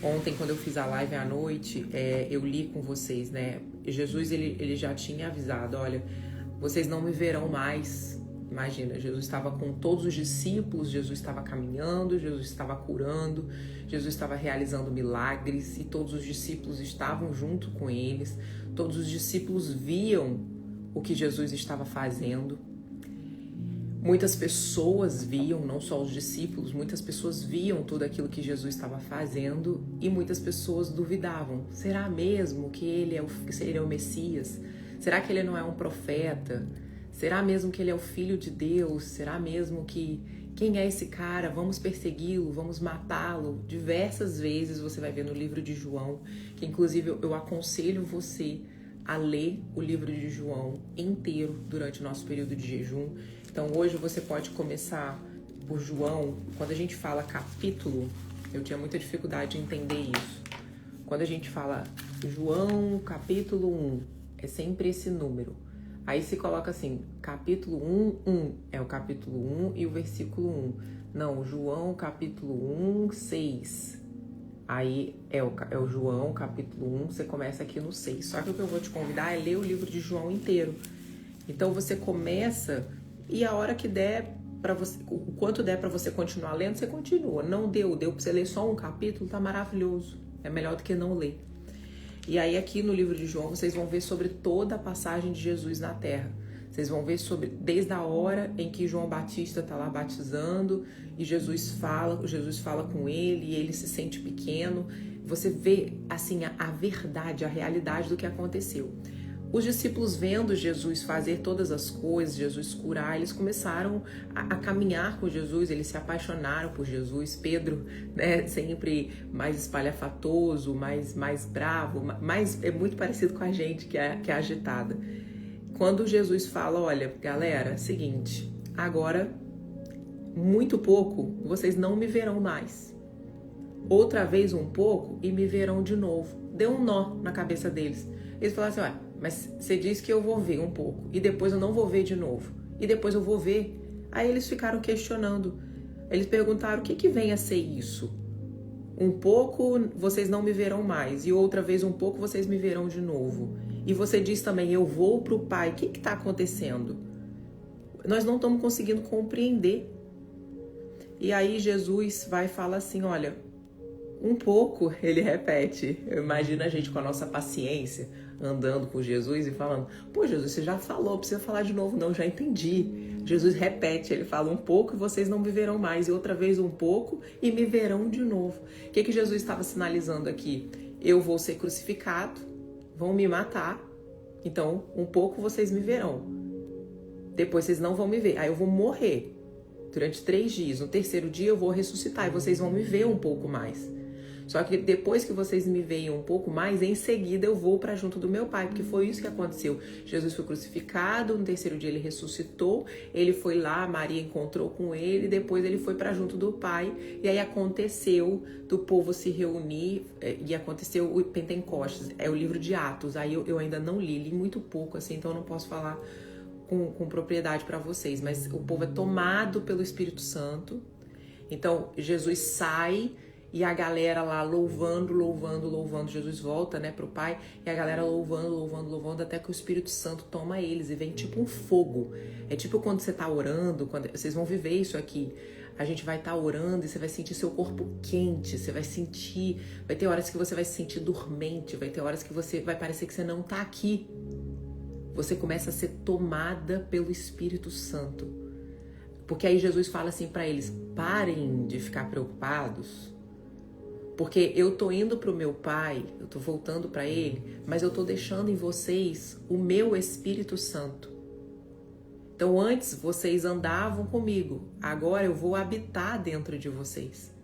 Ontem, quando eu fiz a live à noite, eu li com vocês, né? Jesus, ele já tinha avisado, olha, vocês não me verão mais. Imagina, Jesus estava com todos os discípulos, Jesus estava caminhando, Jesus estava curando, Jesus estava realizando milagres e todos os discípulos estavam junto com eles. Todos os discípulos viam o que Jesus estava fazendo. Muitas pessoas viam, não só os discípulos, muitas pessoas viam tudo aquilo que Jesus estava fazendo e muitas pessoas duvidavam. Será mesmo que ele é o Messias? Será que ele não é um profeta? Será mesmo que ele é o Filho de Deus? Será mesmo que... Quem é esse cara? Vamos persegui-lo, vamos matá-lo. Diversas vezes você vai ver no livro de João, que inclusive eu aconselho você a ler o livro de João inteiro durante o nosso período de jejum. Então hoje você pode começar por João. Quando a gente fala capítulo, eu tinha muita dificuldade em entender isso. Quando a gente fala João capítulo 1, é sempre esse número. Aí se coloca assim, capítulo 1, é o capítulo 1 e o versículo 1. Não, João capítulo 1, 6. Aí é o João capítulo 1, você começa aqui no 6. Só que o que eu vou te convidar é ler o livro de João inteiro. Então você começa e a hora que der para você, o quanto der para você continuar lendo, você continua. Não deu para você ler só um capítulo, tá maravilhoso. É melhor do que não ler. E aí aqui no livro de João vocês vão ver sobre toda a passagem de Jesus na Terra. Vocês vão ver sobre desde a hora em que João Batista está lá batizando e Jesus fala com ele e ele se sente pequeno. Você vê assim a verdade, a realidade do que aconteceu. Os discípulos vendo Jesus fazer todas as coisas, Jesus curar, eles começaram a caminhar com Jesus, eles se apaixonaram por Jesus. Pedro, né, sempre mais espalhafatoso, mais bravo, é muito parecido com a gente, que é agitada. Quando Jesus fala, olha, galera, seguinte, agora, muito pouco, vocês não me verão mais. Outra vez um pouco e me verão de novo. Deu um nó na cabeça deles. Eles falaram assim, olha, mas você disse que eu vou ver um pouco e depois eu não vou ver de novo. E depois eu vou ver. Aí eles ficaram questionando. Eles perguntaram, o que vem a ser isso? Um pouco vocês não me verão mais e outra vez um pouco vocês me verão de novo. E você diz também, eu vou para o Pai. O que está acontecendo? Nós não estamos conseguindo compreender. E aí Jesus vai falar assim, olha, um pouco, ele repete. Imagina a gente com a nossa paciência, andando com Jesus e falando, pô, Jesus, você já falou, não precisa falar de novo não, já entendi. Jesus repete, ele fala um pouco e vocês não me verão mais, e outra vez um pouco e me verão de novo. O que Jesus estava sinalizando aqui? Eu vou ser crucificado, vão me matar, então um pouco vocês me verão. Depois vocês não vão me ver, aí eu vou morrer durante 3 dias. No terceiro dia eu vou ressuscitar e vocês vão me ver um pouco mais. Só que depois que vocês me veem um pouco mais, em seguida eu vou para junto do meu Pai, porque foi isso que aconteceu. Jesus foi crucificado, no terceiro dia ele ressuscitou, ele foi lá, Maria encontrou com ele, depois ele foi para junto do Pai, e aí aconteceu do povo se reunir, e aconteceu o Pentecostes, é o livro de Atos. Aí eu ainda não li muito pouco, assim, então eu não posso falar com propriedade para vocês, mas o povo é tomado pelo Espírito Santo. Então Jesus sai e a galera lá louvando, Jesus volta, né, pro Pai, e a galera louvando, até que o Espírito Santo toma eles e vem tipo um fogo. É tipo quando você tá orando, quando vocês vão viver isso aqui. A gente vai estar orando e você vai sentir seu corpo quente, você vai sentir, vai ter horas que você vai se sentir dormente, vai ter horas que você vai parecer que você não tá aqui. Você começa a ser tomada pelo Espírito Santo. Porque aí Jesus fala assim para eles, parem de ficar preocupados, porque eu tô indo pro meu Pai, eu tô voltando para Ele, mas eu tô deixando em vocês o meu Espírito Santo. Então antes vocês andavam comigo, agora eu vou habitar dentro de vocês.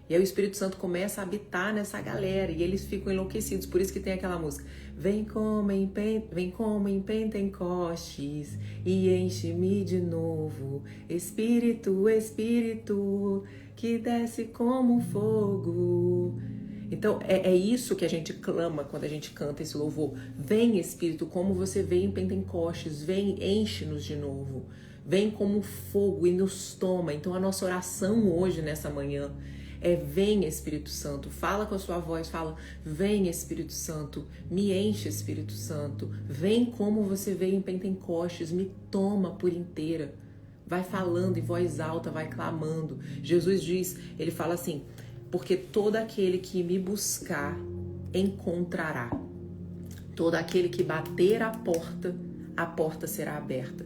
E aí o Espírito Santo começa a habitar nessa galera e eles ficam enlouquecidos. Por isso que tem aquela música, vem como em Pentecostes e enche-me de novo, Espírito, Espírito, que desce como fogo. Então é isso que a gente clama quando a gente canta esse louvor. Vem, Espírito, como você veio em Pentecostes, vem, enche-nos de novo. Vem como fogo e nos toma. Então a nossa oração hoje, nessa manhã, Vem Espírito Santo, fala com a sua voz, fala, vem Espírito Santo, me enche Espírito Santo, vem como você veio em Pentecostes, me toma por inteira. Vai falando em voz alta, vai clamando. Jesus diz, ele fala assim, porque todo aquele que me buscar, encontrará. Todo aquele que bater a porta será aberta.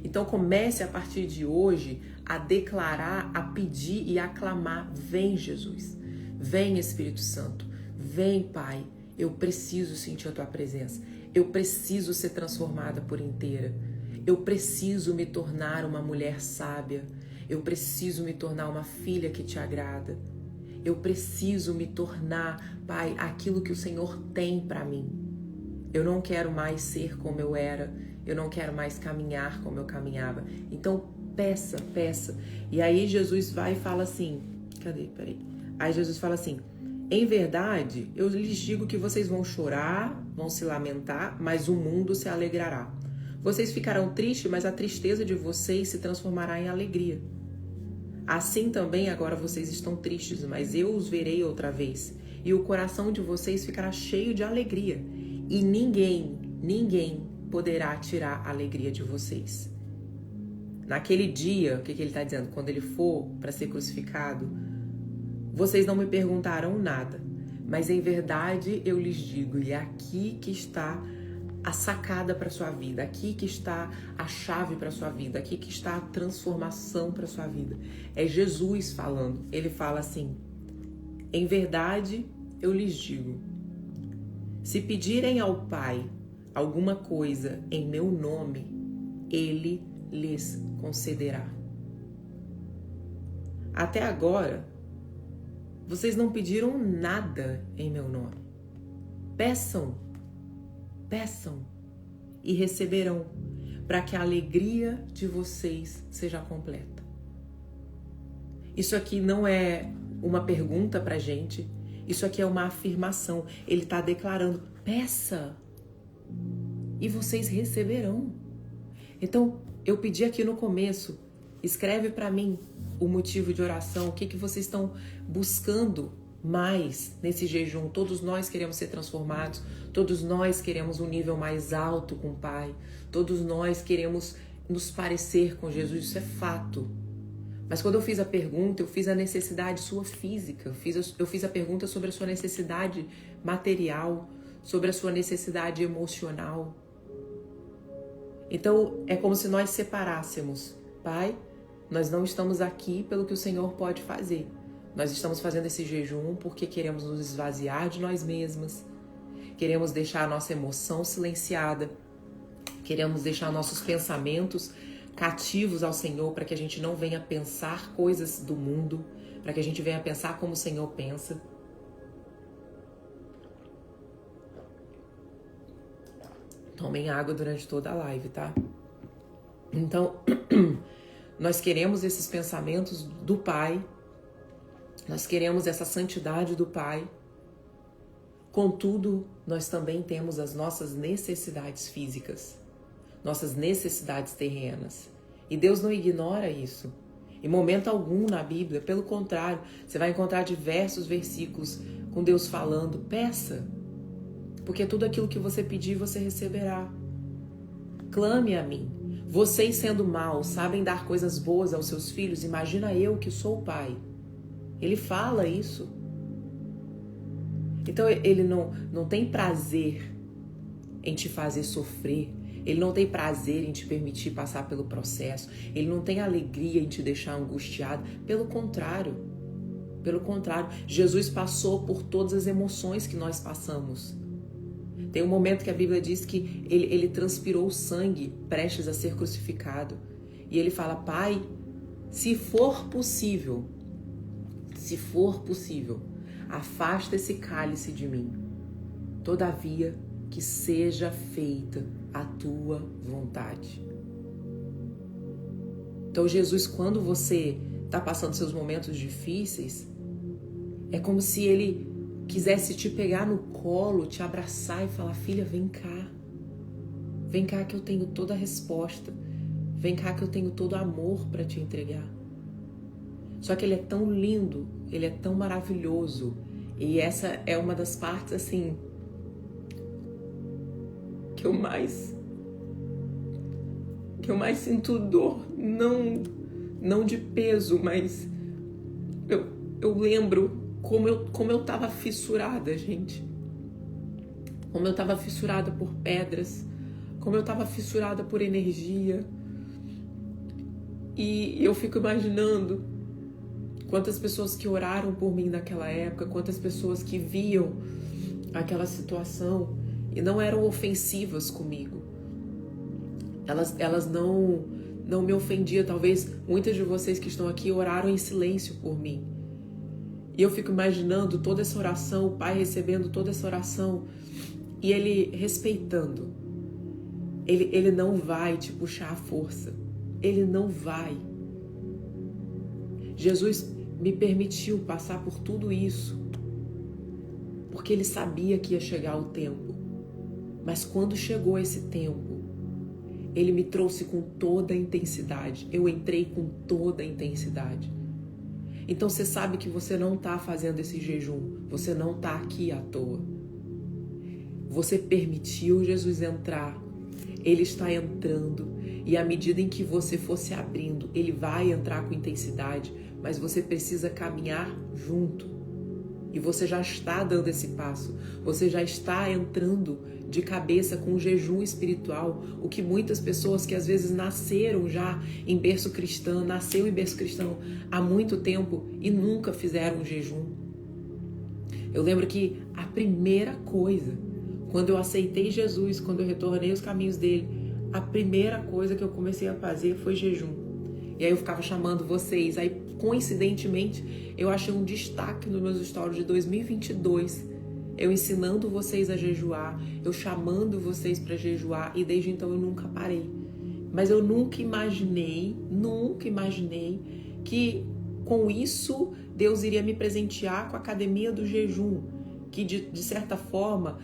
Então comece a partir de hoje a declarar, a pedir e a clamar, vem Jesus, vem Espírito Santo, vem Pai, eu preciso sentir a Tua presença, eu preciso ser transformada por inteira. Eu preciso me tornar uma mulher sábia. Eu preciso me tornar uma filha que te agrada. Eu preciso me tornar, Pai, aquilo que o Senhor tem para mim. Eu não quero mais ser como eu era. Eu não quero mais caminhar como eu caminhava. Então, peça, peça. E aí Jesus vai e fala assim, Aí Jesus fala assim, em verdade, eu lhes digo que vocês vão chorar, vão se lamentar, mas o mundo se alegrará. Vocês ficarão tristes, mas a tristeza de vocês se transformará em alegria. Assim também agora vocês estão tristes, mas eu os verei outra vez. E o coração de vocês ficará cheio de alegria. E ninguém poderá tirar a alegria de vocês. Naquele dia, o que ele está dizendo? Quando ele for para ser crucificado, vocês não me perguntarão nada. Mas em verdade eu lhes digo, e é aqui que está a sacada para sua vida, aqui que está a chave para sua vida, aqui que está a transformação para sua vida. É Jesus falando. Ele fala assim: em verdade eu lhes digo, se pedirem ao Pai alguma coisa em meu nome, Ele lhes concederá. Até agora, vocês não pediram nada em meu nome. Peçam e receberão, para que a alegria de vocês seja completa. Isso aqui não é uma pergunta pra gente, isso aqui é uma afirmação. Ele está declarando, peça e vocês receberão. Então, eu pedi aqui no começo, escreve para mim o motivo de oração, o que vocês estão buscando mais nesse jejum. Todos nós queremos ser transformados, todos nós queremos um nível mais alto com o Pai, todos nós queremos nos parecer com Jesus, isso é fato. Mas quando eu fiz a pergunta, eu fiz a necessidade sua física, eu fiz a pergunta sobre a sua necessidade material, sobre a sua necessidade emocional. Então é como se nós separássemos, Pai, nós não estamos aqui pelo que o Senhor pode fazer. Nós estamos fazendo esse jejum porque queremos nos esvaziar de nós mesmas, queremos deixar a nossa emoção silenciada, queremos deixar nossos pensamentos cativos ao Senhor para que a gente não venha pensar coisas do mundo, para que a gente venha pensar como o Senhor pensa. Tomem água durante toda a live, tá? Então, nós queremos esses pensamentos do Pai, nós queremos essa santidade do Pai. Contudo, nós também temos as nossas necessidades físicas, nossas necessidades terrenas. E Deus não ignora isso. Em momento algum na Bíblia, pelo contrário, você vai encontrar diversos versículos com Deus falando, peça, porque tudo aquilo que você pedir, você receberá. Clame a mim. Vocês, sendo maus, sabem dar coisas boas aos seus filhos, imagina eu que sou o Pai. Ele fala isso. Então ele não tem prazer em te fazer sofrer. Ele não tem prazer em te permitir passar pelo processo. Ele não tem alegria em te deixar angustiado. Pelo contrário. Pelo contrário. Jesus passou por todas as emoções que nós passamos. Tem um momento que a Bíblia diz que ele transpirou sangue prestes a ser crucificado. E ele fala, Pai, se for possível, afasta esse cálice de mim. Todavia, que seja feita a tua vontade. Então, Jesus, quando você está passando seus momentos difíceis, é como se ele quisesse te pegar no colo, te abraçar e falar, filha, vem cá. Vem cá que eu tenho toda a resposta. Vem cá que eu tenho todo o amor para te entregar. Só que ele é tão lindo, ele é tão maravilhoso. E essa é uma das partes, assim, que eu mais sinto dor, não de peso, mas eu lembro como eu tava fissurada, gente. Como eu tava fissurada por pedras, como eu tava fissurada por energia. E eu fico imaginando quantas pessoas que oraram por mim naquela época, quantas pessoas que viam aquela situação e não eram ofensivas comigo. Elas não me ofendiam. Talvez muitas de vocês que estão aqui oraram em silêncio por mim. E eu fico imaginando toda essa oração, o Pai recebendo toda essa oração e Ele respeitando. Ele não vai te puxar à força. Ele não vai. Jesus me permitiu passar por tudo isso porque Ele sabia que ia chegar o tempo. Mas quando chegou esse tempo, Ele me trouxe com toda a intensidade. Eu entrei com toda a intensidade. Então você sabe que você não está fazendo esse jejum. Você não está aqui à toa. Você permitiu Jesus entrar. Ele está entrando. E à medida em que você for se abrindo, Ele vai entrar com intensidade. Mas você precisa caminhar junto. E você já está dando esse passo. Você já está entrando de cabeça com o jejum espiritual. O que muitas pessoas que às vezes nasceram já em berço cristão, nasceu em berço cristão há muito tempo e nunca fizeram um jejum. Eu lembro que a primeira coisa, quando eu aceitei Jesus, quando eu retornei aos caminhos dele, a primeira coisa que eu comecei a fazer foi jejum. E aí eu ficava chamando vocês. Aí, coincidentemente, eu achei um destaque nos meus stories de 2022. Eu ensinando vocês a jejuar, eu chamando vocês para jejuar. E desde então eu nunca parei. Mas eu nunca imaginei que com isso Deus iria me presentear com a Academia do Jejum. Que de certa forma,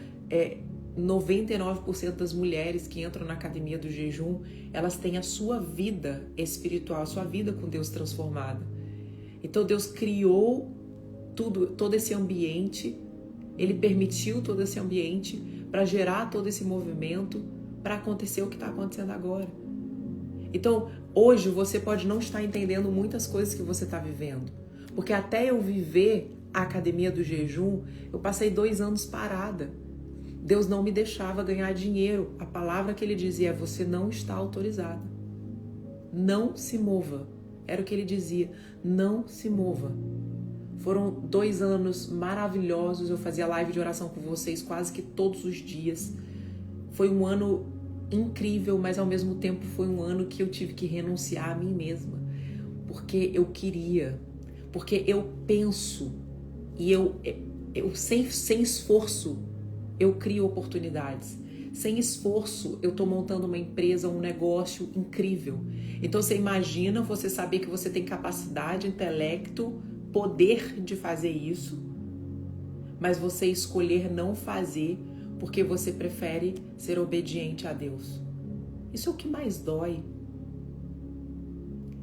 99% das mulheres que entram na Academia do Jejum, elas têm a sua vida espiritual, a sua vida com Deus transformada. Então Deus criou todo esse ambiente, Ele permitiu todo esse ambiente para gerar todo esse movimento, para acontecer o que está acontecendo agora. Então, hoje você pode não estar entendendo muitas coisas que você está vivendo, porque até eu viver a Academia do Jejum, eu passei 2 anos parada. Deus não me deixava ganhar dinheiro. A palavra que Ele dizia é: você não está autorizada. Não se mova. Era o que Ele dizia. Não se mova. Foram 2 anos maravilhosos. Eu fazia live de oração com vocês quase que todos os dias. Foi um ano incrível, mas ao mesmo tempo foi um ano que eu tive que renunciar a mim mesma. Porque eu queria. Porque eu penso. E eu sem esforço, eu crio oportunidades. Sem esforço, eu estou montando uma empresa, um negócio incrível. Então você imagina você saber que você tem capacidade, intelecto, poder de fazer isso, mas você escolher não fazer porque você prefere ser obediente a Deus. Isso é o que mais dói.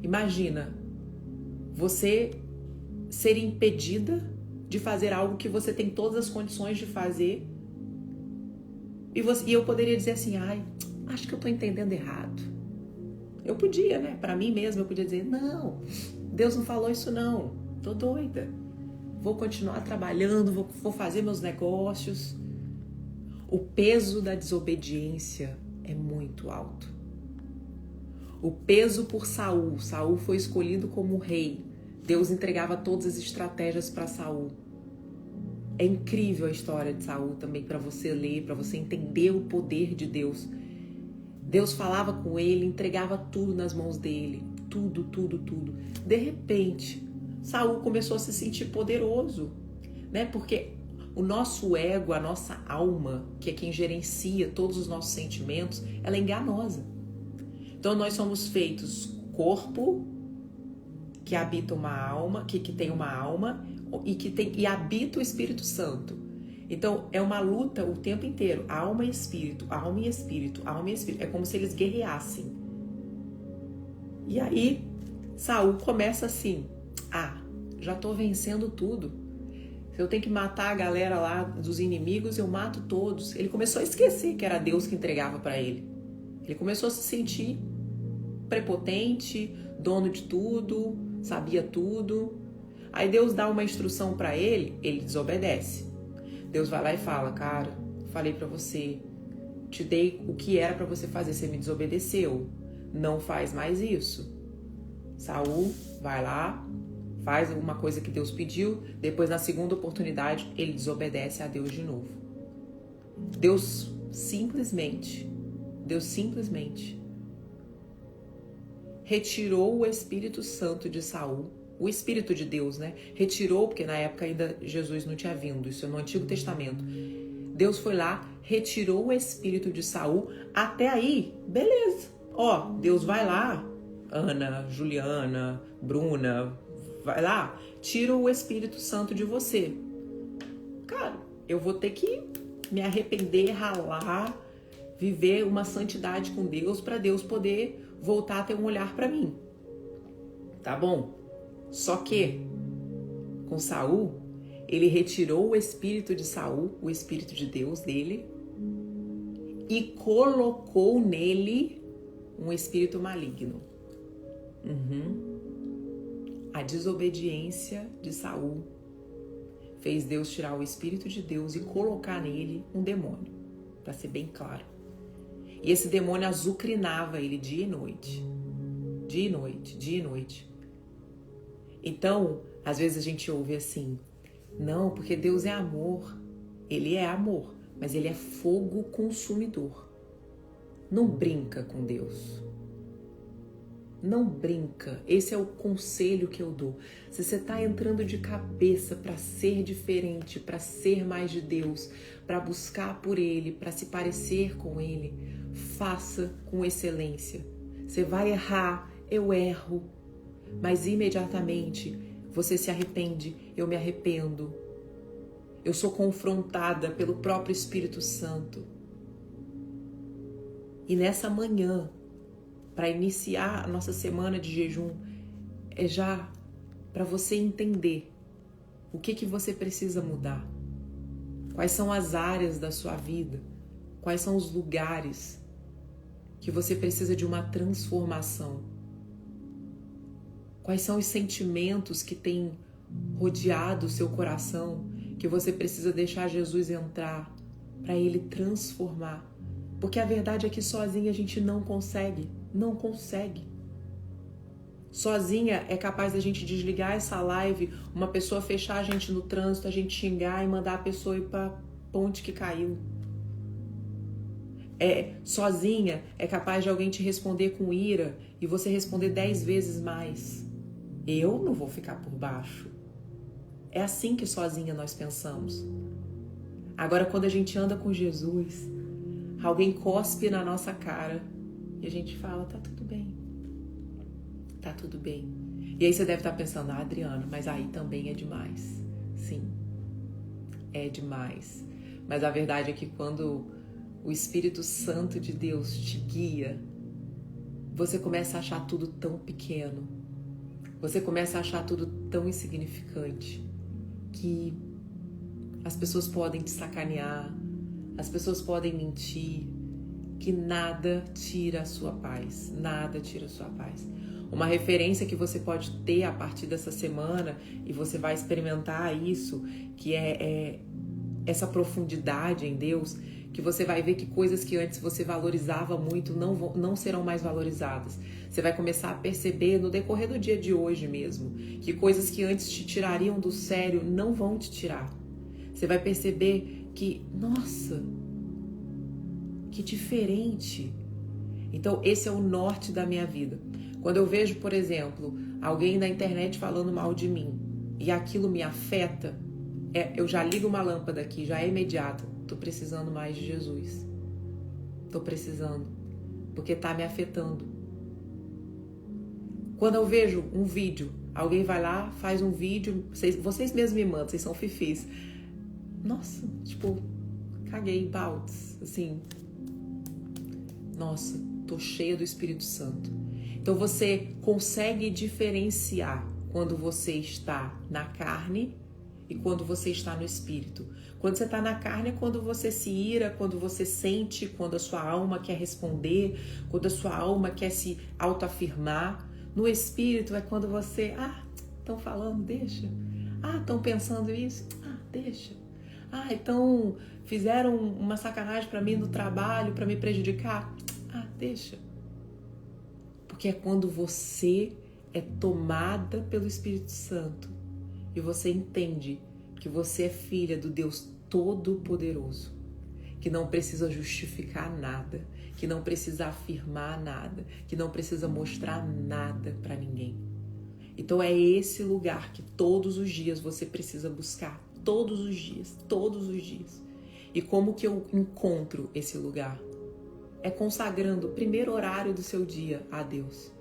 Imagina você ser impedida de fazer algo que você tem todas as condições de fazer. E eu poderia dizer assim: ai, acho que eu tô entendendo errado. Eu podia, né? Para mim mesma, eu podia dizer: não, Deus não falou isso não. Tô doida. Vou continuar trabalhando, vou fazer meus negócios. O peso da desobediência é muito alto. O peso por Saul. Saul foi escolhido como rei. Deus entregava todas as estratégias para Saul. É incrível a história de Saul também para você ler, para você entender o poder de Deus. Deus falava com ele, entregava tudo nas mãos dele. Tudo, tudo, tudo. De repente, Saul começou a se sentir poderoso, né? Porque o nosso ego, a nossa alma, que é quem gerencia todos os nossos sentimentos, ela é enganosa. Então nós somos feitos corpo, que habita uma alma, que tem uma alma e habita o Espírito Santo. Então é uma luta o tempo inteiro, alma e espírito, alma e espírito, alma e espírito. É como se eles guerreassem. E aí Saul começa assim: Já tô vencendo tudo. Se eu tenho que matar a galera lá dos inimigos, eu mato todos. Ele começou a esquecer que era Deus que entregava para ele. Ele começou a se sentir prepotente, dono de tudo, sabia tudo. Aí Deus dá uma instrução para ele, ele desobedece. Deus vai lá e fala: cara, falei para você, te dei o que era para você fazer, você me desobedeceu. Não faz mais isso. Saul vai lá, faz uma coisa que Deus pediu, depois na segunda oportunidade ele desobedece a Deus de novo. Deus simplesmente retirou o Espírito Santo de Saul, o Espírito de Deus, né? Retirou, porque na época ainda Jesus não tinha vindo, isso é no Antigo Testamento. Deus foi lá, retirou o Espírito de Saul, até aí, beleza. Deus vai lá, Ana, Juliana, Bruna, vai lá, tira o Espírito Santo de você. Cara, eu vou ter que me arrepender, ralar, viver uma santidade com Deus para Deus poder voltar a ter um olhar para mim. Tá bom? Só que com Saul, ele retirou o espírito de Saul, o espírito de Deus dele, e colocou nele um espírito maligno. A desobediência de Saul fez Deus tirar o espírito de Deus e colocar nele um demônio, para ser bem claro. E esse demônio azucrinava ele dia e noite. Dia e noite, dia e noite. Então, às vezes a gente ouve assim: não, porque Deus é amor. Ele é amor, mas ele é fogo consumidor. Não brinca com Deus. Não brinca. Esse é o conselho que eu dou. Se você está entrando de cabeça para ser diferente, para ser mais de Deus, para buscar por Ele, para se parecer com Ele, faça com excelência. Você vai errar, eu erro, mas imediatamente você se arrepende, eu me arrependo. Eu sou confrontada pelo próprio Espírito Santo. E nessa manhã, para iniciar a nossa semana de jejum, é já para você entender o que você precisa mudar. Quais são as áreas da sua vida, quais são os lugares que você precisa de uma transformação. Quais são os sentimentos que têm rodeado o seu coração, que você precisa deixar Jesus entrar para Ele transformar. Porque a verdade é que sozinha a gente não consegue. Sozinha é capaz da gente desligar essa live, uma pessoa fechar a gente no trânsito, a gente xingar e mandar a pessoa ir para ponte que caiu. Sozinha é capaz de alguém te responder com ira e você responder 10 vezes mais. Eu não vou ficar por baixo. É assim que sozinha nós pensamos. Agora, quando a gente anda com Jesus, alguém cospe na nossa cara e a gente fala: tá tudo bem. Tá tudo bem. E aí você deve estar pensando: Adriana, mas aí também é demais. Sim, é demais. Mas a verdade é que quando o Espírito Santo de Deus te guia, você começa a achar tudo tão pequeno. Você começa a achar tudo tão insignificante que as pessoas podem te sacanear, as pessoas podem mentir, que nada tira a sua paz, nada tira a sua paz. Uma referência que você pode ter a partir dessa semana, e você vai experimentar isso, que é essa profundidade em Deus, que você vai ver que coisas que antes você valorizava muito não serão mais valorizadas. Você vai começar a perceber no decorrer do dia de hoje mesmo, que coisas que antes te tirariam do sério não vão te tirar. Você vai perceber que, nossa, que diferente. Então esse é o norte da minha vida. Quando eu vejo, por exemplo, alguém na internet falando mal de mim e aquilo me afeta, eu já ligo uma lâmpada aqui, já é imediato. Tô precisando mais de Jesus. Tô precisando, porque tá me afetando. Quando eu vejo um vídeo, alguém vai lá, faz um vídeo, vocês mesmos me mandam, vocês são fifis. Nossa, tipo, caguei baldes, assim. Nossa, tô cheia do Espírito Santo. Então você consegue diferenciar quando você está na carne e quando você está no espírito. Quando você está na carne é quando você se ira, quando você sente, quando a sua alma quer responder, quando a sua alma quer se autoafirmar. No espírito é quando você, estão falando, deixa. Estão pensando isso, deixa. Então fizeram uma sacanagem para mim no trabalho, para me prejudicar, deixa. Porque é quando você é tomada pelo Espírito Santo e você entende que você é filha do Deus Todo-Poderoso, que não precisa justificar nada, que não precisa afirmar nada, que não precisa mostrar nada para ninguém. Então é esse lugar que todos os dias você precisa buscar, todos os dias. E como que eu encontro esse lugar? É consagrando o primeiro horário do seu dia a Deus.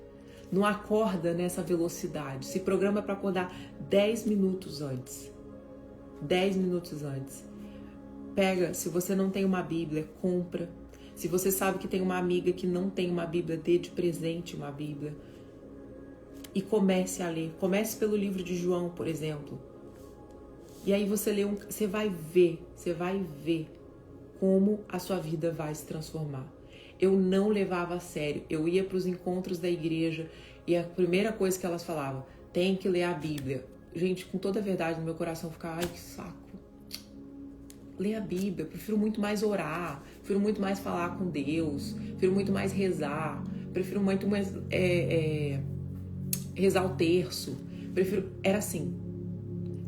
Não acorda nessa velocidade. Se programa para acordar 10 minutos antes. 10 minutos antes. Pega, se você não tem uma Bíblia, compra. Se você sabe que tem uma amiga que não tem uma Bíblia, dê de presente uma Bíblia. E comece a ler. Comece pelo livro de João, por exemplo. E aí você lê você vai ver como a sua vida vai se transformar. Eu não levava a sério. Eu ia para os encontros da igreja e a primeira coisa que elas falavam, tem que ler a Bíblia. Gente, com toda a verdade no meu coração, ficava, ai que saco. Ler a Bíblia, prefiro muito mais orar, prefiro muito mais falar com Deus, prefiro muito mais rezar, prefiro muito mais rezar o terço. Era assim.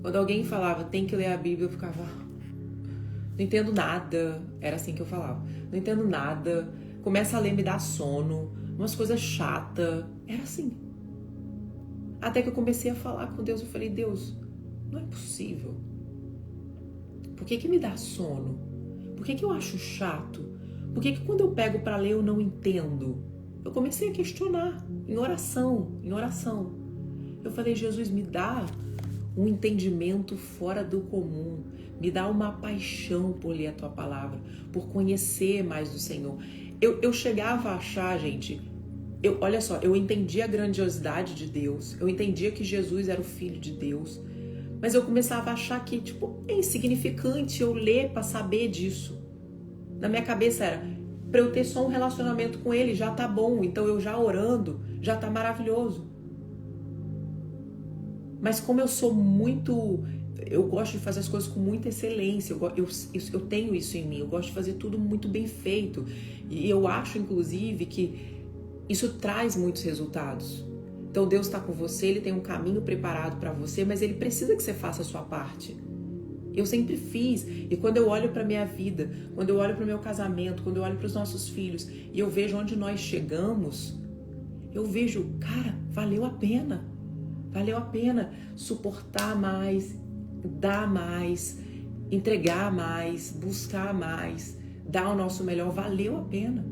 Quando alguém falava, tem que ler a Bíblia, eu ficava, não entendo nada. Era assim que eu falava. Não entendo nada. Começa a ler, me dá sono. Umas coisas chatas. Era assim. Até que eu comecei a falar com Deus. Eu falei, Deus, não é possível. Por que me dá sono? Por que eu acho chato? Por que quando eu pego para ler eu não entendo? Eu comecei a questionar. Em oração. Eu falei, Jesus, me dá um entendimento fora do comum. Me dá uma paixão por ler a tua palavra, por conhecer mais do Senhor. Eu chegava a achar, gente, olha só, eu entendia a grandiosidade de Deus, eu entendia que Jesus era o Filho de Deus, mas eu começava a achar que, é insignificante eu ler para saber disso. Na minha cabeça era, para eu ter só um relacionamento com Ele já tá bom, então eu já orando, já tá maravilhoso. Mas como eu sou eu gosto de fazer as coisas com muita excelência, eu tenho isso em mim, eu gosto de fazer tudo muito bem feito. E eu acho, inclusive, que isso traz muitos resultados. Então Deus está com você, Ele tem um caminho preparado para você, mas Ele precisa que você faça a sua parte. Eu sempre fiz. E quando eu olho para minha vida, quando eu olho para o meu casamento, quando eu olho para os nossos filhos, e eu vejo onde nós chegamos, eu vejo, cara, valeu a pena. Valeu a pena suportar mais, dar mais, entregar mais, buscar mais, dar o nosso melhor. Valeu a pena.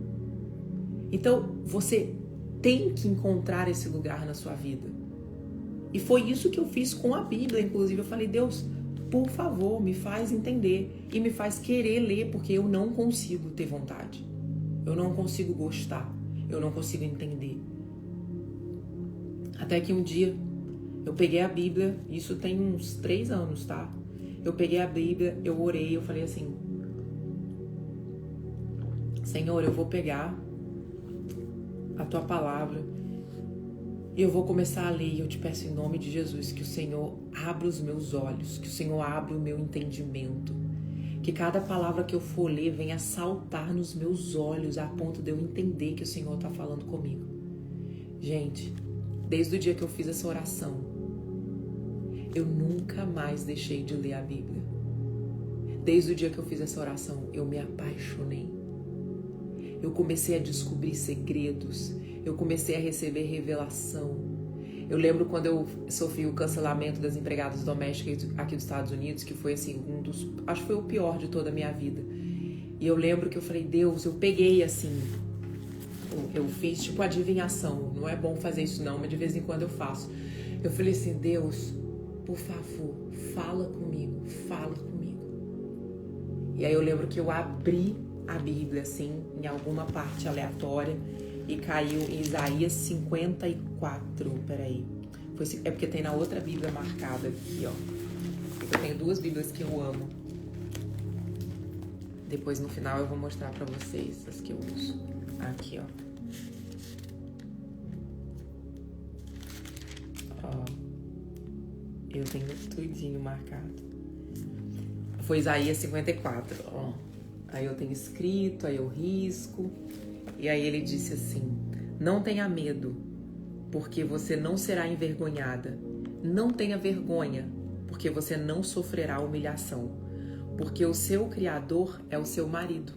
Então, você tem que encontrar esse lugar na sua vida. E foi isso que eu fiz com a Bíblia. Inclusive, eu falei, Deus, por favor, me faz entender e me faz querer ler, porque eu não consigo ter vontade. Eu não consigo gostar. Eu não consigo entender. Até que um dia eu peguei a Bíblia, isso tem uns 3 anos, tá? Eu peguei a Bíblia, eu orei, eu falei assim, Senhor, eu vou pegar a tua palavra e eu vou começar a ler, e eu te peço em nome de Jesus que o Senhor abra os meus olhos, que o Senhor abra o meu entendimento, que cada palavra que eu for ler venha saltar nos meus olhos a ponto de eu entender que o Senhor está falando comigo. Gente, desde o dia que eu fiz essa oração, eu nunca mais deixei de ler a Bíblia. Desde o dia que eu fiz essa oração, eu me apaixonei. Eu comecei a descobrir segredos. Eu comecei a receber revelação. Eu lembro quando eu sofri o cancelamento das empregadas domésticas aqui dos Estados Unidos, que foi assim, acho que foi o pior de toda a minha vida. E eu lembro que eu falei, Deus, eu peguei assim, eu fiz tipo adivinhação. Não é bom fazer isso não, mas de vez em quando eu faço. Eu falei assim, Deus, por favor, fala comigo. E aí eu lembro que eu abri a Bíblia, assim, em alguma parte aleatória, e caiu em Isaías 54, É porque tem na outra Bíblia marcada aqui, ó. Eu tenho 2 Bíblias que eu amo. Depois, no final, eu vou mostrar pra vocês as que eu uso. Aqui, ó. Ó. Eu tenho tudinho marcado. Foi Isaías 54, ó. Aí eu tenho escrito, aí eu risco. E aí ele disse assim: não tenha medo, porque você não será envergonhada. Não tenha vergonha, porque você não sofrerá humilhação. Porque o seu Criador é o seu marido.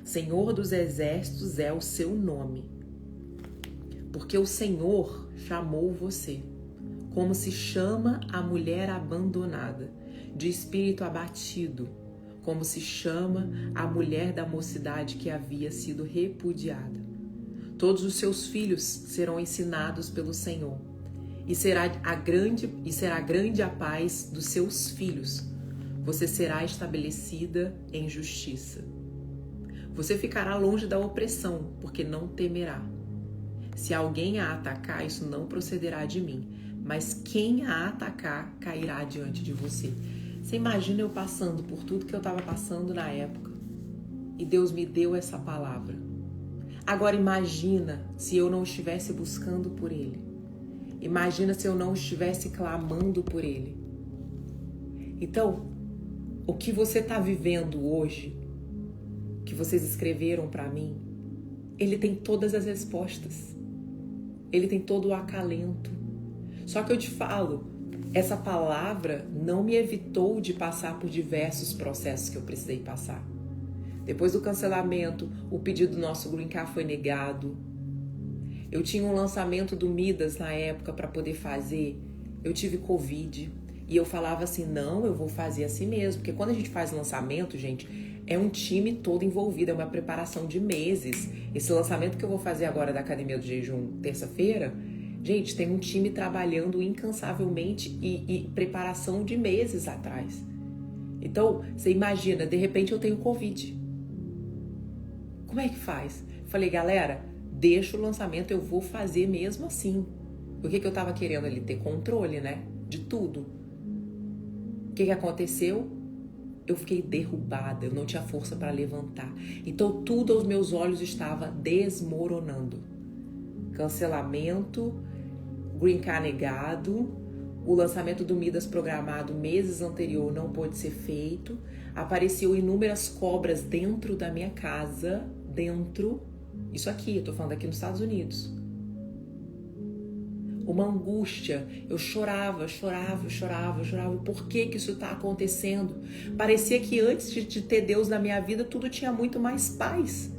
Senhor dos Exércitos é o seu nome. Porque o Senhor chamou você, como se chama a mulher abandonada, de espírito abatido, como se chama a mulher da mocidade que havia sido repudiada. Todos os seus filhos serão ensinados pelo Senhor, e será grande a paz dos seus filhos. Você será estabelecida em justiça. Você ficará longe da opressão, porque não temerá. Se alguém a atacar, isso não procederá de mim, mas quem a atacar cairá diante de você. Você imagina eu passando por tudo que eu estava passando na época e Deus me deu essa palavra. Agora imagina se eu não estivesse buscando por Ele. Imagina se eu não estivesse clamando por Ele. Então, o que você está vivendo hoje, que vocês escreveram para mim, Ele tem todas as respostas. Ele tem todo o acalento. Só que eu te falo, essa palavra não me evitou de passar por diversos processos que eu precisei passar. Depois do cancelamento, o pedido do nosso Green Card foi negado. Eu tinha um lançamento do Midas na época para poder fazer. Eu tive Covid e eu falava assim, não, eu vou fazer assim mesmo. Porque quando a gente faz lançamento, gente, é um time todo envolvido, é uma preparação de meses. Esse lançamento que eu vou fazer agora da Academia do Jejum, terça-feira, gente, tem um time trabalhando incansavelmente e preparação de meses atrás. Então, você imagina, de repente eu tenho Covid. Como é que faz? Falei, galera, deixa o lançamento, eu vou fazer mesmo assim. O que eu tava querendo ali? Ter controle, né? De tudo. O que aconteceu? Eu fiquei derrubada, eu não tinha força para levantar. Então, tudo aos meus olhos estava desmoronando. Cancelamento, Green Card negado, o lançamento do Midas programado meses anterior não pôde ser feito, apareciam inúmeras cobras dentro da minha casa, isso aqui, eu tô falando aqui nos Estados Unidos. Uma angústia, eu chorava, por que isso tá acontecendo? Parecia que antes de ter Deus na minha vida, tudo tinha muito mais paz.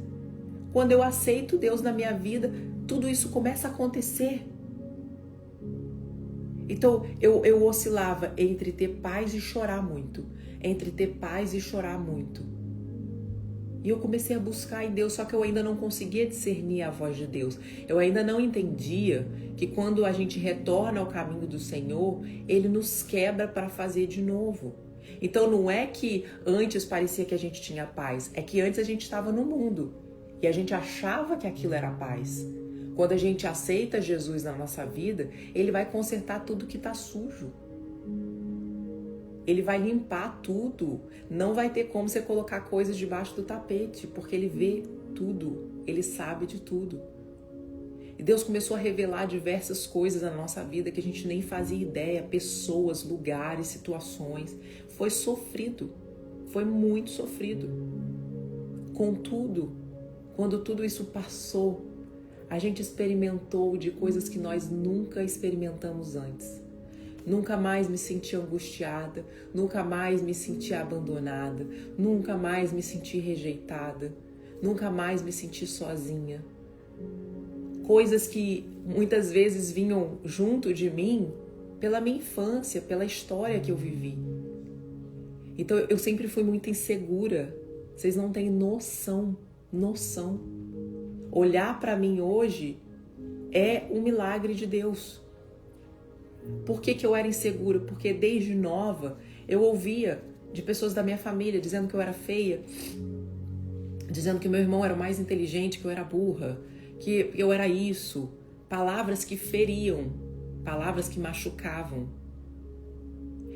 Quando eu aceito Deus na minha vida, tudo isso começa a acontecer. Então, eu oscilava entre ter paz e chorar muito. E eu comecei a buscar em Deus, só que eu ainda não conseguia discernir a voz de Deus. Eu ainda não entendia que quando a gente retorna ao caminho do Senhor, Ele nos quebra para fazer de novo. Então, não é que antes parecia que a gente tinha paz, é que antes a gente estava no mundo e a gente achava que aquilo era paz. Quando a gente aceita Jesus na nossa vida, Ele vai consertar tudo que está sujo. Ele vai limpar tudo. Não vai ter como você colocar coisas debaixo do tapete, porque Ele vê tudo. Ele sabe de tudo. E Deus começou a revelar diversas coisas na nossa vida que a gente nem fazia ideia. Pessoas, lugares, situações. Foi sofrido. Foi muito sofrido. Contudo, quando tudo isso passou, a gente experimentou de coisas que nós nunca experimentamos antes. Nunca mais me senti angustiada, nunca mais me senti abandonada, nunca mais me senti rejeitada, nunca mais me senti sozinha. Coisas que muitas vezes vinham junto de mim pela minha infância, pela história que eu vivi. Então eu sempre fui muito insegura. Vocês não têm noção. Olhar para mim hoje é um milagre de Deus. Por que eu era insegura? Porque desde nova eu ouvia de pessoas da minha família dizendo que eu era feia, dizendo que meu irmão era mais inteligente, que eu era burra, que eu era isso. Palavras que feriam. palavras que machucavam.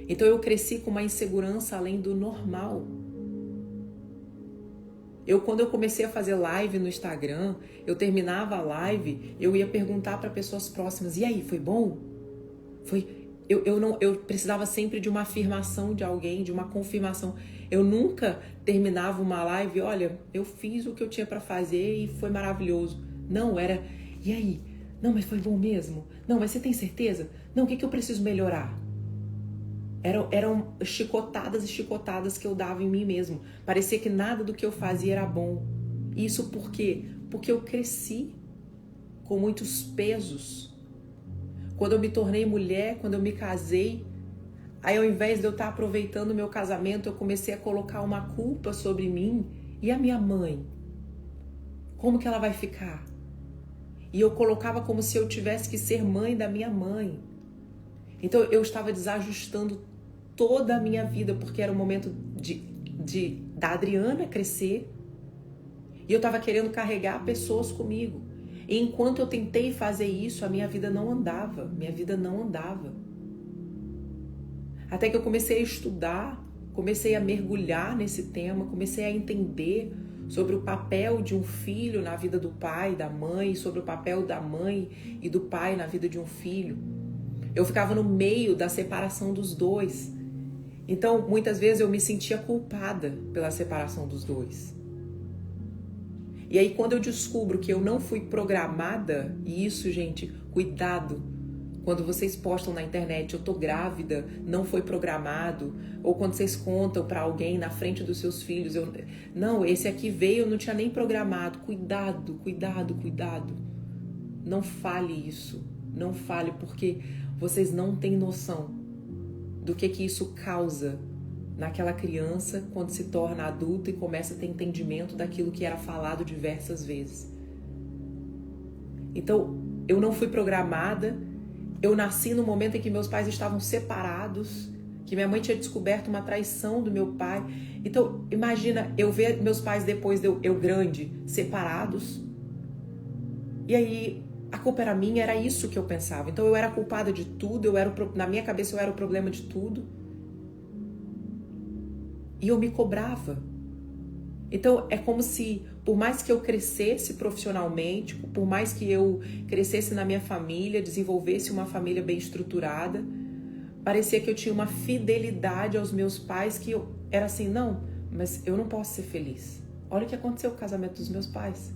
Então eu cresci com uma insegurança além do normal. Quando eu comecei a fazer live no Instagram, eu terminava a live, eu ia perguntar para pessoas próximas: e aí, foi bom? Eu precisava sempre de uma afirmação de alguém, de uma confirmação. Eu nunca terminava uma live: olha, eu fiz o que eu tinha para fazer e foi maravilhoso. Não, era: e aí? Não, mas foi bom mesmo? Não, mas você tem certeza? Não, o que eu preciso melhorar? Eram chicotadas e chicotadas que eu dava em mim mesmo. Parecia que nada do que eu fazia era bom. Isso por quê? Porque eu cresci com muitos pesos. Quando eu me tornei mulher, quando eu me casei, aí ao invés de eu estar aproveitando o meu casamento, eu comecei a colocar uma culpa sobre mim. E a minha mãe? Como que ela vai ficar? E eu colocava como se eu tivesse que ser mãe da minha mãe. Então eu estava desajustando toda a minha vida, porque era o momento da Adriana crescer e eu estava querendo carregar pessoas comigo. E enquanto eu tentei fazer isso, a minha vida não andava. Até que eu comecei a estudar, comecei a mergulhar nesse tema, comecei a entender sobre o papel de um filho na vida do pai, da mãe, sobre o papel da mãe e do pai na vida de um filho. Eu ficava no meio da separação dos dois. Então, muitas vezes eu me sentia culpada pela separação dos dois. E aí, quando eu descubro que eu não fui programada, e isso, gente, cuidado, quando vocês postam na internet: eu tô grávida, não foi programado, ou quando vocês contam pra alguém na frente dos seus filhos: não, esse aqui veio, eu não tinha nem programado. Cuidado. Não fale isso, não fale, porque vocês não têm noção do que isso causa naquela criança quando se torna adulta e começa a ter entendimento daquilo que era falado diversas vezes. Então, eu não fui programada, eu nasci no momento em que meus pais estavam separados, que minha mãe tinha descoberto uma traição do meu pai. Então, imagina eu ver meus pais depois de eu grande, separados. E aí, a culpa era minha, era isso que eu pensava. Então eu era culpada de tudo, na minha cabeça eu era o problema de tudo. E eu me cobrava. Então é como se, por mais que eu crescesse profissionalmente, por mais que eu crescesse na minha família, desenvolvesse uma família bem estruturada, parecia que eu tinha uma fidelidade aos meus pais que eu era assim: não, mas eu não posso ser feliz. Olha o que aconteceu com o casamento dos meus pais.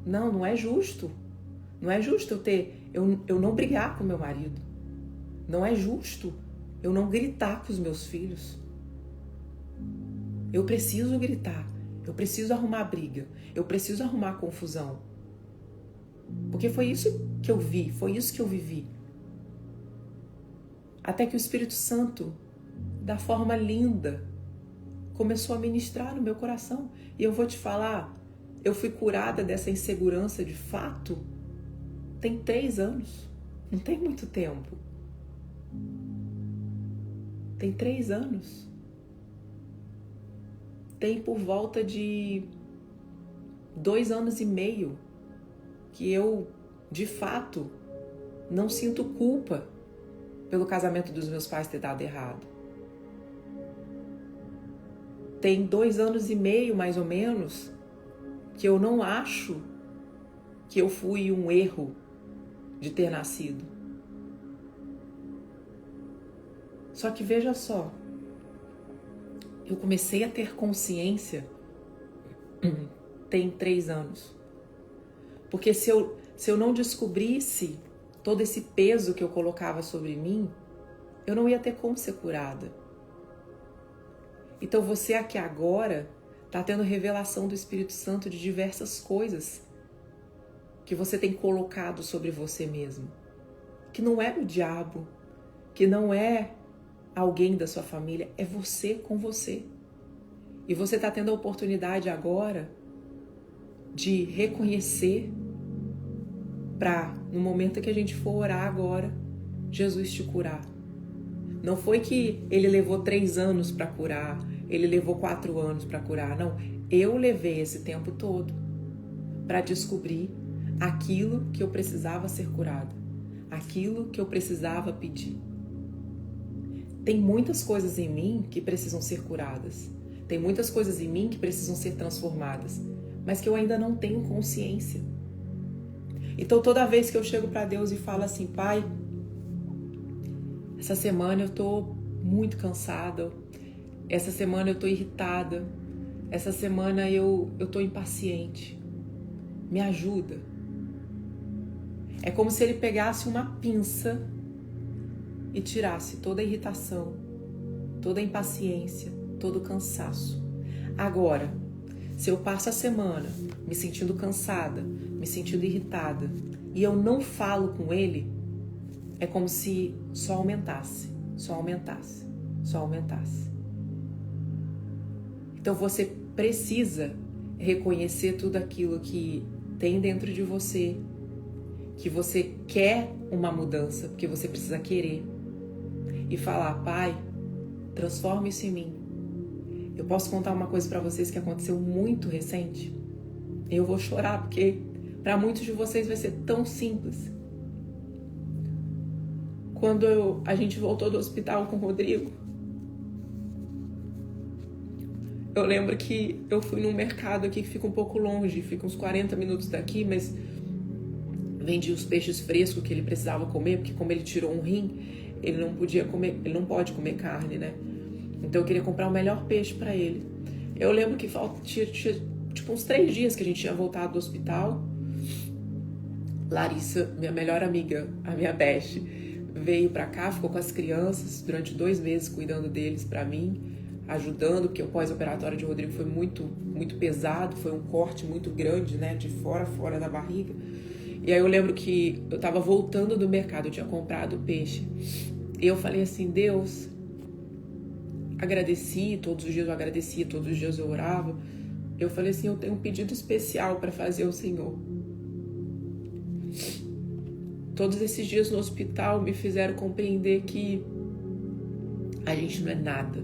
Não é justo. Não é justo eu não brigar com meu marido. Não é justo eu não gritar com os meus filhos. Eu preciso gritar. Eu preciso arrumar briga. Eu preciso arrumar confusão. Porque foi isso que eu vi, foi isso que eu vivi. Até que o Espírito Santo, da forma linda, começou a ministrar no meu coração. E eu vou te falar, eu fui curada dessa insegurança de fato tem 3 anos. Não tem muito tempo. Tem 3 anos. Tem por volta de 2 anos e meio que eu, de fato, não sinto culpa pelo casamento dos meus pais ter dado errado. Tem 2 anos e meio, mais ou menos, que eu não acho que eu fui um erro de ter nascido. Só que veja só, eu comecei a ter consciência tem 3 anos. Porque se eu não descobrisse todo esse peso que eu colocava sobre mim, eu não ia ter como ser curada. Então você aqui agora está tendo revelação do Espírito Santo de diversas coisas que você tem colocado sobre você mesmo. Que não é o diabo, que não é alguém da sua família, é você com você. E você está tendo a oportunidade agora de reconhecer para, no momento que a gente for orar agora, Jesus te curar. Não foi que ele levou 3 anos para curar, ele levou 4 anos para curar, não. Eu levei esse tempo todo para descobrir aquilo que eu precisava ser curada, aquilo que eu precisava pedir. Tem muitas coisas em mim que precisam ser curadas, tem muitas coisas em mim que precisam ser transformadas, mas que eu ainda não tenho consciência. Então toda vez que eu chego para Deus e falo assim, Pai, essa semana eu tô muito cansada, essa semana eu tô irritada, essa semana eu tô impaciente, me ajuda. É como se ele pegasse uma pinça e tirasse toda a irritação, toda a impaciência, todo o cansaço. Agora, se eu passo a semana me sentindo cansada, me sentindo irritada, e eu não falo com ele, é como se só aumentasse, só aumentasse, só aumentasse. Então você precisa reconhecer tudo aquilo que tem dentro de você, que você quer uma mudança, porque você precisa querer, e falar, Pai, transforma isso em mim. Eu posso contar uma coisa para vocês que aconteceu muito recente? Eu vou chorar, porque para muitos de vocês vai ser tão simples. Quando a gente voltou do hospital com o Rodrigo, eu lembro que eu fui num mercado aqui que fica um pouco longe, fica uns 40 minutos daqui, mas vendia os peixes frescos que ele precisava comer, porque como ele tirou um rim, ele não podia comer, ele não pode comer carne, né? Então eu queria comprar o melhor peixe para ele. Eu lembro que tinha tipo uns 3 dias que a gente tinha voltado do hospital. Larissa, minha melhor amiga, a minha best, veio pra cá, ficou com as crianças durante 2 meses cuidando deles pra mim, ajudando, porque o pós-operatório de Rodrigo foi muito, muito pesado, foi um corte muito grande, né, de fora da barriga. E aí eu lembro que eu tava voltando do mercado, eu tinha comprado peixe, e eu falei assim, Deus, agradeci, todos os dias eu agradecia, todos os dias eu orava, eu falei assim, eu tenho um pedido especial pra fazer ao Senhor. Todos esses dias no hospital me fizeram compreender que a gente não é nada.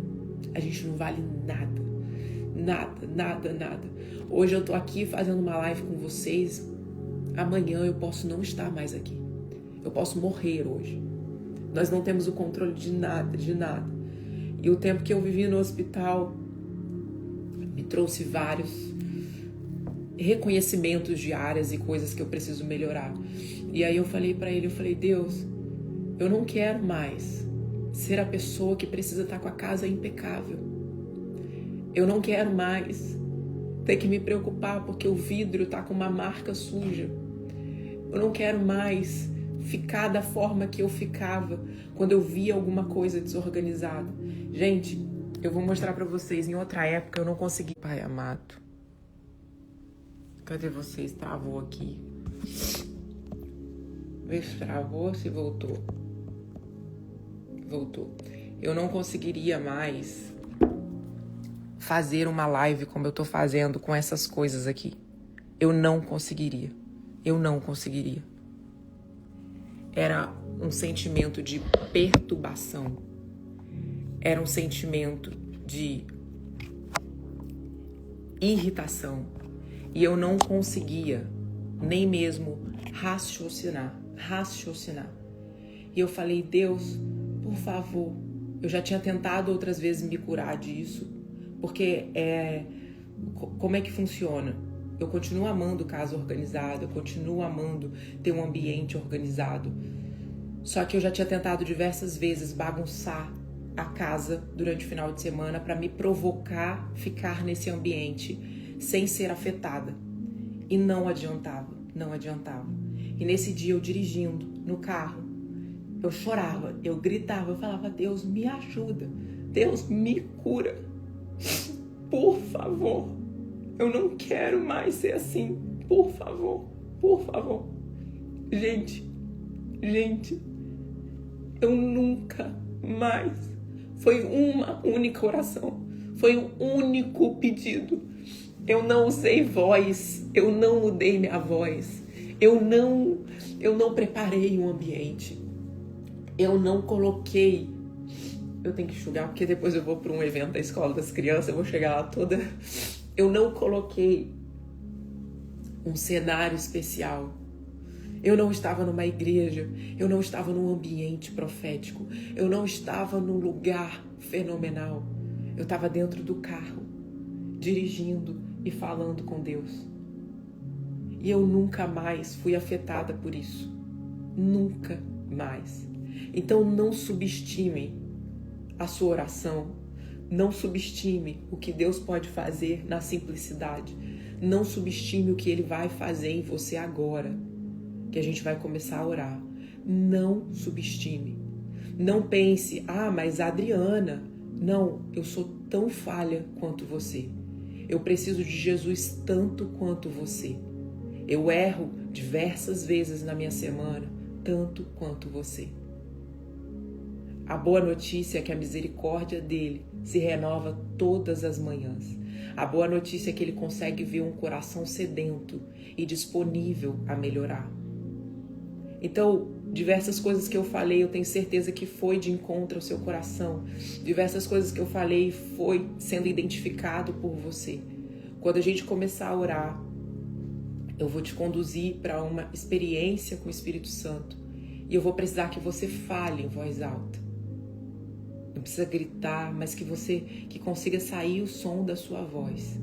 A gente não vale nada. Nada, nada, nada. Hoje eu tô aqui fazendo uma live com vocês. Amanhã eu posso não estar mais aqui. Eu posso morrer hoje. Nós não temos o controle de nada, de nada. E o tempo que eu vivi no hospital me trouxe vários reconhecimentos de áreas e coisas que eu preciso melhorar. E aí eu falei pra ele, Deus, eu não quero mais ser a pessoa que precisa estar com a casa impecável. Eu não quero mais ter que me preocupar porque o vidro tá com uma marca suja. Eu não quero mais ficar da forma que eu ficava quando eu via alguma coisa desorganizada. Gente, eu vou mostrar pra vocês, em outra época eu não consegui. Pai amado, cadê vocês? Travou aqui. Vê se travou, se voltou. Voltou. Eu não conseguiria mais fazer uma live como eu tô fazendo com essas coisas aqui. Eu não conseguiria. Eu não conseguiria. Era um sentimento de perturbação. Era um sentimento de irritação. E eu não conseguia nem mesmo raciocinar. E eu falei, Deus, por favor. Eu já tinha tentado outras vezes me curar disso. Porque como é que funciona? Eu continuo amando casa organizada, eu continuo amando ter um ambiente organizado. Só que eu já tinha tentado diversas vezes bagunçar a casa durante o final de semana para me provocar ficar nesse ambiente sem ser afetada. E não adiantava, não adiantava. E nesse dia eu dirigindo no carro, eu chorava, eu gritava, eu falava, Deus me ajuda, Deus me cura, por favor, eu não quero mais ser assim, por favor, por favor. Gente, eu nunca mais, foi uma única oração, foi um único pedido. Eu não usei voz, eu não mudei minha voz, eu não preparei um ambiente, eu não coloquei, eu tenho que enxugar porque depois eu vou para um evento da escola das crianças, eu vou chegar lá toda, eu não coloquei um cenário especial, Eu não estava numa igreja, eu não estava num ambiente profético, eu não estava num lugar fenomenal. Eu estava dentro do carro, dirigindo e falando com Deus. E eu nunca mais fui afetada por isso. Nunca mais. Então não subestime a sua oração. Não subestime o que Deus pode fazer na simplicidade. Não subestime o que Ele vai fazer em você agora, que a gente vai começar a orar. Não subestime. Não pense, mas a Adriana... Não, eu sou tão falha quanto você. Eu preciso de Jesus tanto quanto você. Eu erro diversas vezes na minha semana, tanto quanto você. A boa notícia é que a misericórdia dele se renova todas as manhãs. A boa notícia é que ele consegue ver um coração sedento e disponível a melhorar. Então, diversas coisas que eu falei, eu tenho certeza que foi de encontro ao seu coração. Diversas coisas que eu falei foi sendo identificado por você. Quando a gente começar a orar, eu vou te conduzir para uma experiência com o Espírito Santo. E eu vou precisar que você fale em voz alta. Não precisa gritar, mas que consiga sair o som da sua voz.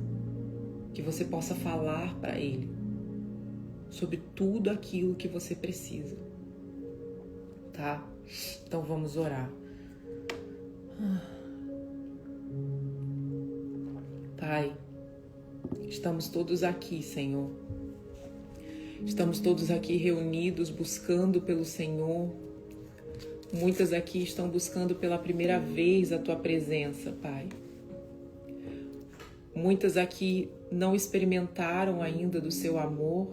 Que você possa falar para Ele sobre tudo aquilo que você precisa. Tá? Então vamos orar. Pai, estamos todos aqui, Senhor. Estamos todos aqui reunidos, buscando pelo Senhor. Muitas aqui estão buscando pela primeira vez a Tua presença, Pai. Muitas aqui não experimentaram ainda do Seu amor.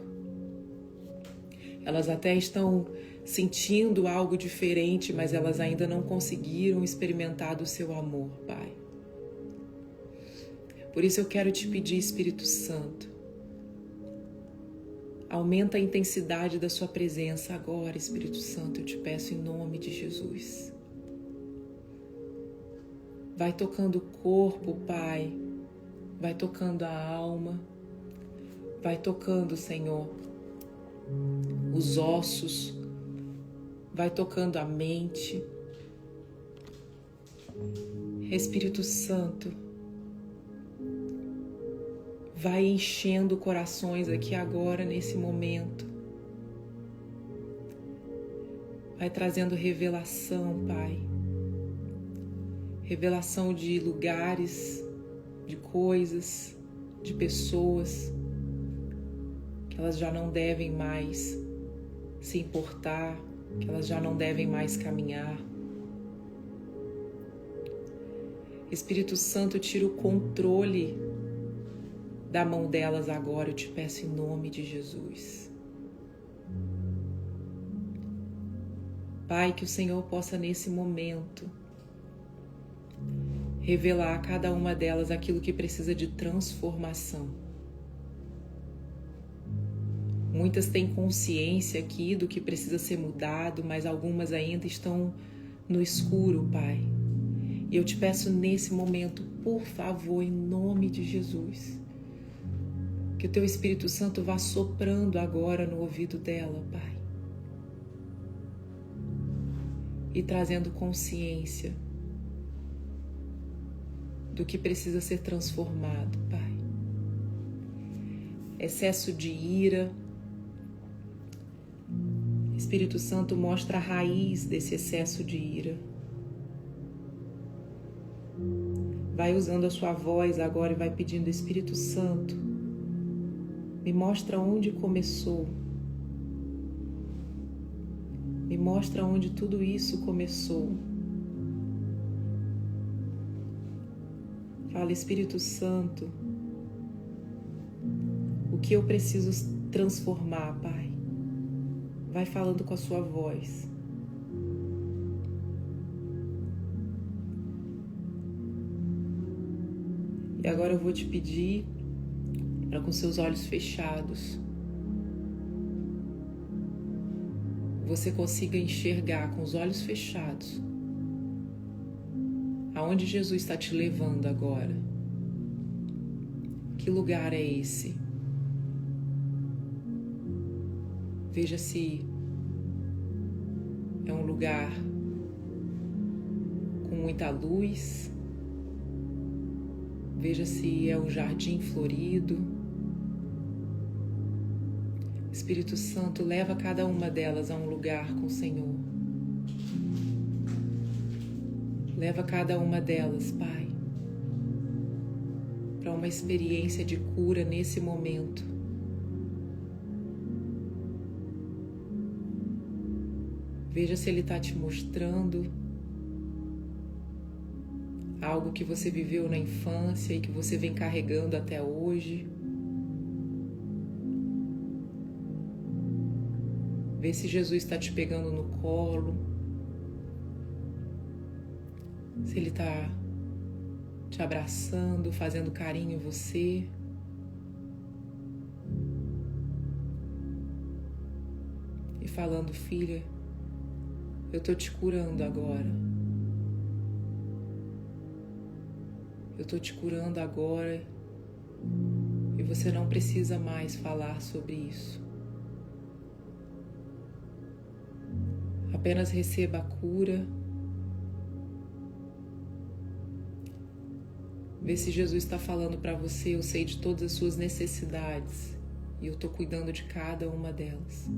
Elas até estão sentindo algo diferente, mas elas ainda não conseguiram experimentar do Seu amor, Pai. Por isso eu quero te pedir, Espírito Santo, aumenta a intensidade da sua presença agora, Espírito Santo, eu te peço em nome de Jesus. Vai tocando o corpo, Pai, vai tocando a alma, vai tocando, Senhor, os ossos, vai tocando a mente. Espírito Santo, vai enchendo corações aqui agora, nesse momento. Vai trazendo revelação, Pai. Revelação de lugares, de coisas, de pessoas que elas já não devem mais se importar, que elas já não devem mais caminhar. Espírito Santo, tira o controle da mão delas agora, eu te peço em nome de Jesus. Pai, que o Senhor possa nesse momento revelar a cada uma delas aquilo que precisa de transformação. Muitas têm consciência aqui do que precisa ser mudado, mas algumas ainda estão no escuro, Pai. E eu te peço nesse momento, por favor, em nome de Jesus, que o Teu Espírito Santo vá soprando agora no ouvido dela, Pai. E trazendo consciência do que precisa ser transformado, Pai. Excesso de ira. Espírito Santo, mostra a raiz desse excesso de ira. Vai usando a sua voz agora e vai pedindo, Espírito Santo, me mostra onde começou. Me mostra onde tudo isso começou. Fala, Espírito Santo, o que eu preciso transformar, Pai? Vai falando com a sua voz. E agora eu vou te pedir para, com seus olhos fechados, você consiga enxergar com os olhos fechados aonde Jesus está te levando agora. Que lugar é esse? Veja se é um lugar com muita luz. Veja se é um jardim florido. Espírito Santo, leva cada uma delas a um lugar com o Senhor. Leva cada uma delas, Pai, para uma experiência de cura nesse momento. Veja se Ele está te mostrando algo que você viveu na infância e que você vem carregando até hoje. Vê se Jesus está te pegando no colo, se Ele está te abraçando, fazendo carinho em você. E falando, filha, eu estou te curando agora. Eu estou te curando agora e você não precisa mais falar sobre isso. Apenas receba a cura. Vê se Jesus está falando para você, eu sei de todas as suas necessidades e eu estou cuidando de cada uma delas.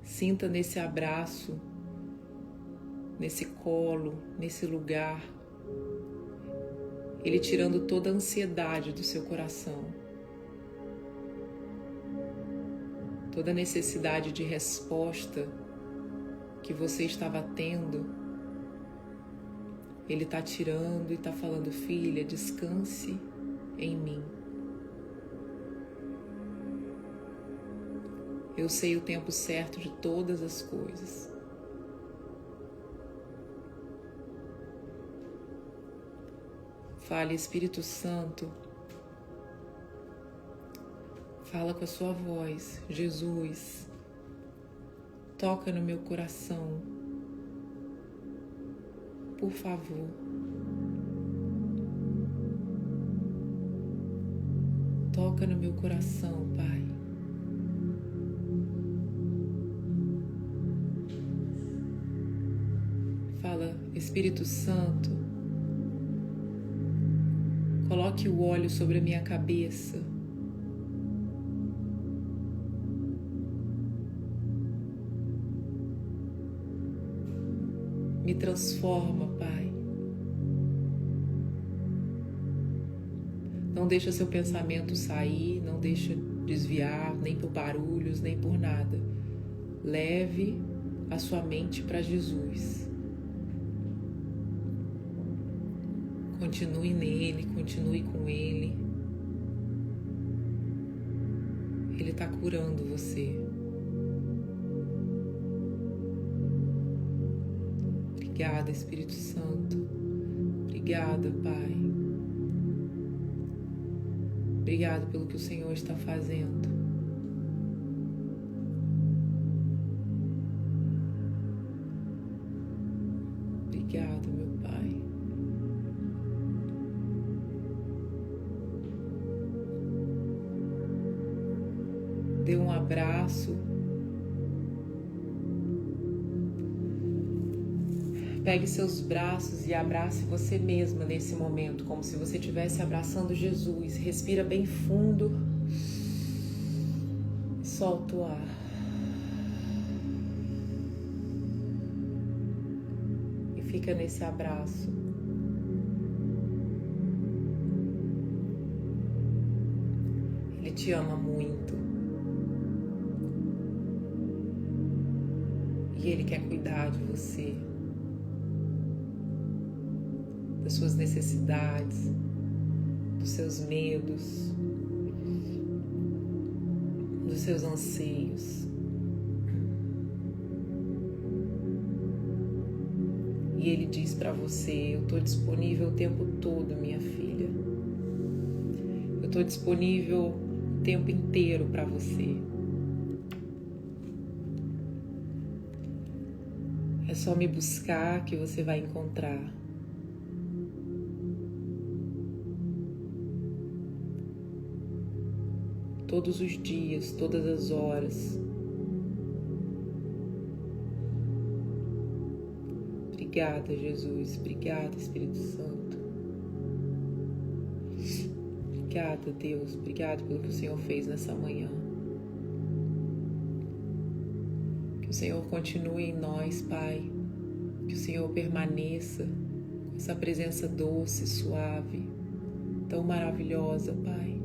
Sinta nesse abraço, nesse colo, nesse lugar, Ele tirando toda a ansiedade do seu coração, toda a necessidade de resposta que você estava tendo. Ele está tirando e está falando, filha, descanse em mim. Eu sei o tempo certo de todas as coisas. Fale, Espírito Santo. Fala com a sua voz. Jesus, toca no meu coração. Por favor. Toca no meu coração, Pai. Fala, Espírito Santo, coloque o óleo sobre a minha cabeça. Me transforma, Pai. Não deixa seu pensamento sair, não deixa desviar, nem por barulhos, nem por nada. Leve a sua mente para Jesus. Continue nele, continue com ele. Ele está curando você. Obrigada, Espírito Santo. Obrigada, Pai. Obrigado pelo que o Senhor está fazendo. Obrigado, meu Pai. Dê um abraço. Pegue seus braços e abrace você mesma nesse momento, como se você estivesse abraçando Jesus. Respira bem fundo. Solta o ar. E fica nesse abraço. Ele te ama muito. E Ele quer cuidar de você. Das suas necessidades, dos seus medos, dos seus anseios. E Ele diz para você, eu estou disponível o tempo todo, minha filha. Eu estou disponível o tempo inteiro para você. É só me buscar que você vai encontrar. todos os dias, todas as horas. Obrigada, Jesus. Obrigada, Espírito Santo. Obrigada, Deus. Obrigada pelo que o Senhor fez nessa manhã. Que o Senhor continue em nós, Pai. Que o Senhor permaneça com essa presença doce, suave, tão maravilhosa, Pai.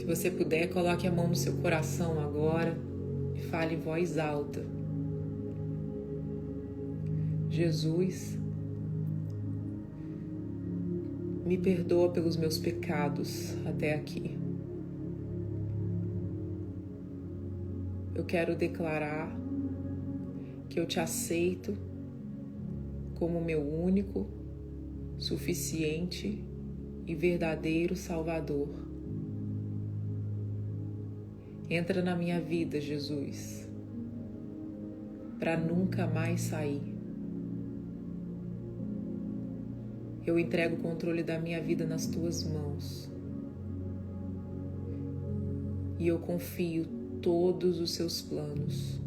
Se você puder, coloque a mão no seu coração agora e fale em voz alta. Jesus, me perdoa pelos meus pecados até aqui. Eu quero declarar que eu te aceito como meu único, suficiente e verdadeiro Salvador. Entra na minha vida, Jesus, para nunca mais sair. Eu entrego o controle da minha vida nas tuas mãos. E eu confio todos os seus planos.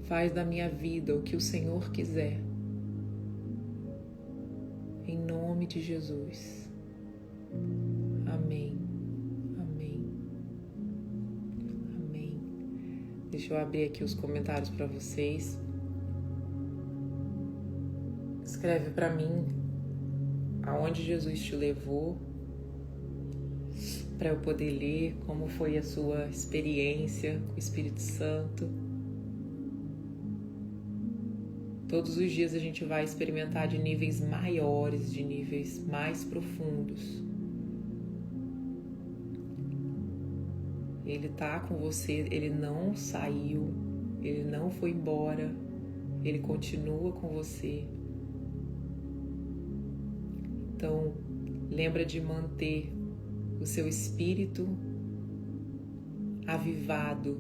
Faz da minha vida o que o Senhor quiser. Em nome de Jesus. Amém. Amém. Amém. Deixa eu abrir aqui os comentários para vocês. Escreve para mim aonde Jesus te levou, para eu poder ler como foi a sua experiência com o Espírito Santo. Todos os dias a gente vai experimentar de níveis maiores, de níveis mais profundos. Ele tá com você, ele não saiu, ele não foi embora, ele continua com você. Então, lembra de manter o seu espírito avivado.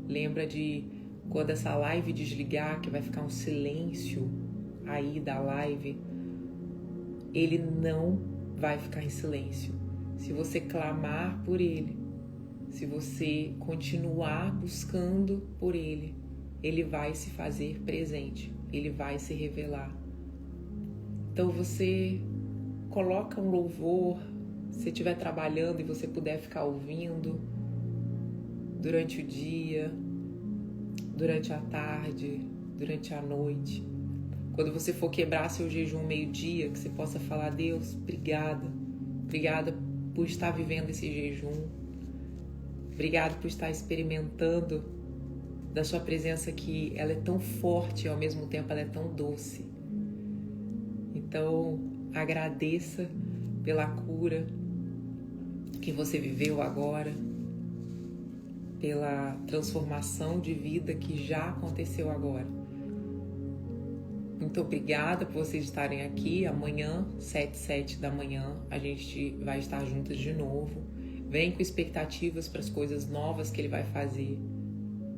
Lembra de quando essa live desligar, que vai ficar um silêncio aí da live, ele não vai ficar em silêncio. Se você clamar por ele, se você continuar buscando por ele, ele vai se fazer presente, ele vai se revelar. Então você coloca um louvor, se estiver trabalhando e você puder ficar ouvindo durante o dia, durante a tarde, durante a noite. Quando você for quebrar seu jejum meio-dia, que você possa falar: Deus, obrigada. Obrigada por estar vivendo esse jejum. Obrigado por estar experimentando da sua presença, que ela é tão forte e ao mesmo tempo ela é tão doce. Então, agradeça pela cura que você viveu agora, pela transformação de vida que já aconteceu agora. Muito obrigada por vocês estarem aqui. Amanhã, 7 da manhã, a gente vai estar juntas de novo. Vem com expectativas para as coisas novas que ele vai fazer.